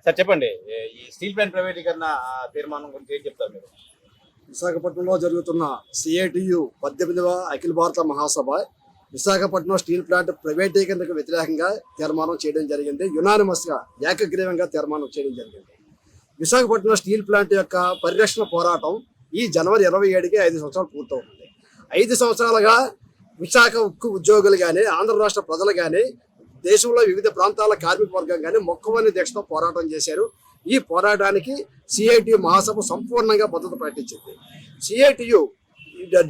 Sir చెప్పండి, ఈ steel plant ప్రైవేటీకరణ తీర్మానం గురించి ఏం చెప్తారు మీరు? విశాఖపట్నంలో జరుగుతున్న సిఐటియు 18వ అఖిల భారత మహాసభ విశాఖపట్నం స్టీల్ ప్లాంట్ ప్రైవేటీకరణకు వ్యతిరేకంగా తీర్మానం చేయడం జరిగింది. యునానిమస్గా ఏకగ్రీవంగా తీర్మానం చేయడం జరిగింది. విశాఖపట్నం స్టీల్ ప్లాంట్ యొక్క పరిరక్షణ పోరాటం ఈ జనవరి 27కి 5 సంవత్సరాలు పూర్తవుతుంది. 5 సంవత్సరాలుగా విశాఖ ఉక్కు ఉద్యోగులు కానీ, ఆంధ్ర రాష్ట్ర ప్రజలు కానీ, దేశంలో వివిధ ప్రాంతాల కార్మిక వర్గం కానీ మొక్కవని దీక్షతో పోరాటం చేశారు. ఈ పోరాటానికి సిఐటియు మహాసభ సంపూర్ణంగా మద్దతు ప్రకటించింది. సిఐటియు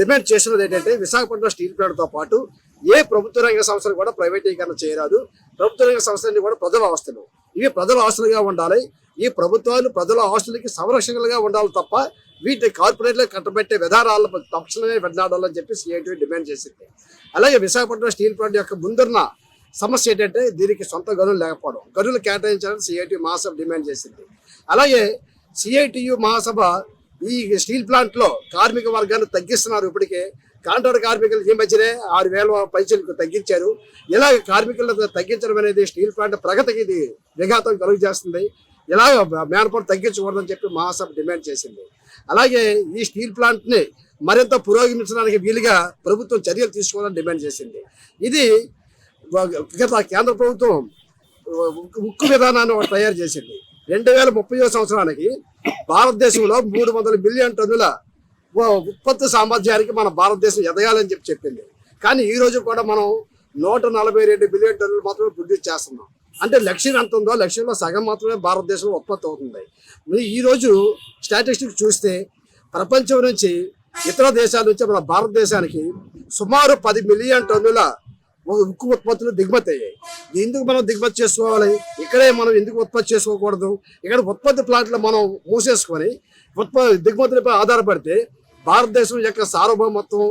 డిమాండ్ చేసినది ఏంటంటే, విశాఖపట్నం స్టీల్ ప్లాంట్తో పాటు ఏ ప్రభుత్వ రంగ సంస్థలు కూడా ప్రైవేటీకరణ చేయరాదు. ప్రభుత్వ రంగ సంస్థలన్నీ కూడా ప్రజల ఆస్తులు, ఇవి ప్రజల ఆస్తులుగా ఉండాలి. ఈ ప్రభుత్వాలు ప్రజల ఆస్తులకి సంరక్షణలుగా ఉండాలి తప్ప వీటి కార్పొరేట్లకు కట్టబెట్టే విధానాలను తక్షణమే వెళ్లాడాలని చెప్పి సిఐటియు డిమాండ్ చేసింది. అలాగే విశాఖపట్నం స్టీల్ ప్లాంట్ యొక్క ముందున్న సమస్య ఏంటంటే, దీనికి సొంత గనులు లేకపోవడం, గనులు కేటాయించాలని సిఐటియు మహాసభ డిమాండ్ చేసింది. అలాగే సిఐటియు మహాసభ ఈ స్టీల్ ప్లాంట్లో కార్మిక వర్గాన్ని తగ్గిస్తున్నారు. ఇప్పటికే కాంట్రాక్ట్ కార్మికులు ఈ మధ్యనే 6,000 పైసలకు తగ్గించారు. ఇలా కార్మికులను తగ్గించడం అనేది స్టీల్ ప్లాంట్ ప్రగతికి ఇది విఘాతం కలుగు చేస్తుంది. ఇలా మేనపడి తగ్గించకూడదని చెప్పి మహాసభ డిమాండ్ చేసింది. అలాగే ఈ స్టీల్ ప్లాంట్ని మరింత పురోగమించడానికి వీలుగా ప్రభుత్వం చర్యలు తీసుకోవాలని డిమాండ్ చేసింది. ఇది గత కేంద్ర ప్రభుత్వం ఉక్కు విధానాన్ని ఒకటి తయారు చేసింది. 2030 సంవత్సరానికి భారతదేశంలో 300 బిలియన్ టన్నుల ఉత్పత్తి సామర్థ్యానికి మన భారతదేశం ఎదగాలని చెప్పి చెప్పింది. కానీ ఈ రోజు కూడా మనం 142 బిలియన్ టన్నులు మాత్రమే ప్రొడ్యూస్ చేస్తున్నాం. అంటే లక్ష్యం ఎంత ఉందో లక్ష్యంలో సగం మాత్రమే భారతదేశంలో ఉత్పత్తి అవుతుంది. ఈరోజు స్టాటిస్టిక్స్ చూస్తే ప్రపంచం నుంచి ఇతర దేశాల నుంచి మన భారతదేశానికి సుమారు 10 మిలియన్ టన్నుల ఉక్కు ఉత్పత్తులు దిగుమతి అయ్యాయి. ఎందుకు మనం దిగుమతి చేసుకోవాలి? ఇక్కడే మనం ఎందుకు ఉత్పత్తి చేసుకోకూడదు? ఇక్కడ ఉత్పత్తి ప్లాంట్లు మనం మూసేసుకొని దిగుమతులపై ఆధారపడితే భారతదేశం యొక్క సార్వభౌమత్వం,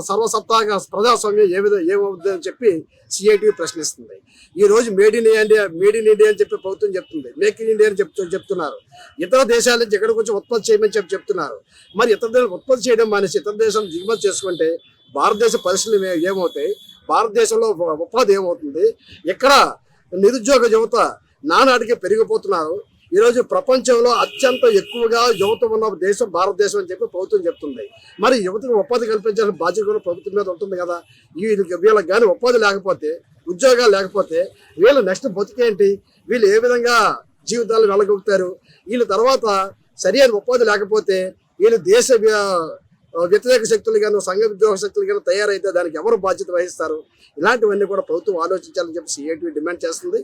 సర్వసత్తాక ప్రజాస్వామ్యం ఏమవుతుందని చెప్పి సిఐటియు ప్రశ్నిస్తుంది. ఈ రోజు మేడ్ ఇన్ ఇండియా అని చెప్పి ప్రభుత్వం చెప్తుంది, మేక్ ఇన్ ఇండియా అని చెప్తున్నారు. ఇతర దేశాల నుంచి ఎక్కడికి వచ్చి ఉత్పత్తి చేయమని చెప్తున్నారు. మరి ఇతర దేశాలు ఉత్పత్తి చేయడం మానేసి ఇతర దేశం దిగుమతి చేసుకుంటే భారతదేశ పరిస్థితులు ఏమవుతాయి? భారతదేశంలో ఉపాధి ఏమవుతుంది? ఇక్కడ నిరుద్యోగ యువత నానాటికి పెరిగిపోతున్నారు. ఈరోజు ప్రపంచంలో అత్యంత ఎక్కువగా యువత ఉన్న దేశం భారతదేశం అని చెప్పి ప్రభుత్వం చెప్తుంది. మరి యువతకు ఉపాధి కల్పించాల్సిన బాధ్యత కూడా ప్రభుత్వం మీద ఉంటుంది కదా. వీళ్ళకి కానీ ఉపాధి లేకపోతే, ఉద్యోగాలు లేకపోతే వీళ్ళ నెక్స్ట్ బతుకేంటి? వీళ్ళు ఏ విధంగా జీవితాలు వెళ్ళగలుగుతారు? వీళ్ళ తర్వాత సరైన ఉపాధి లేకపోతే వీళ్ళు దేశ వ్యతిరేక శక్తులు కానీ, సంఘ విద్రోహ శక్తులు కానీ తయారైతే దానికి ఎవరు బాధ్యత వహిస్తారు? ఇలాంటివన్నీ కూడా ప్రభుత్వం ఆలోచించాలని చెప్పి సిఐటియు డిమాండ్ చేస్తుంది.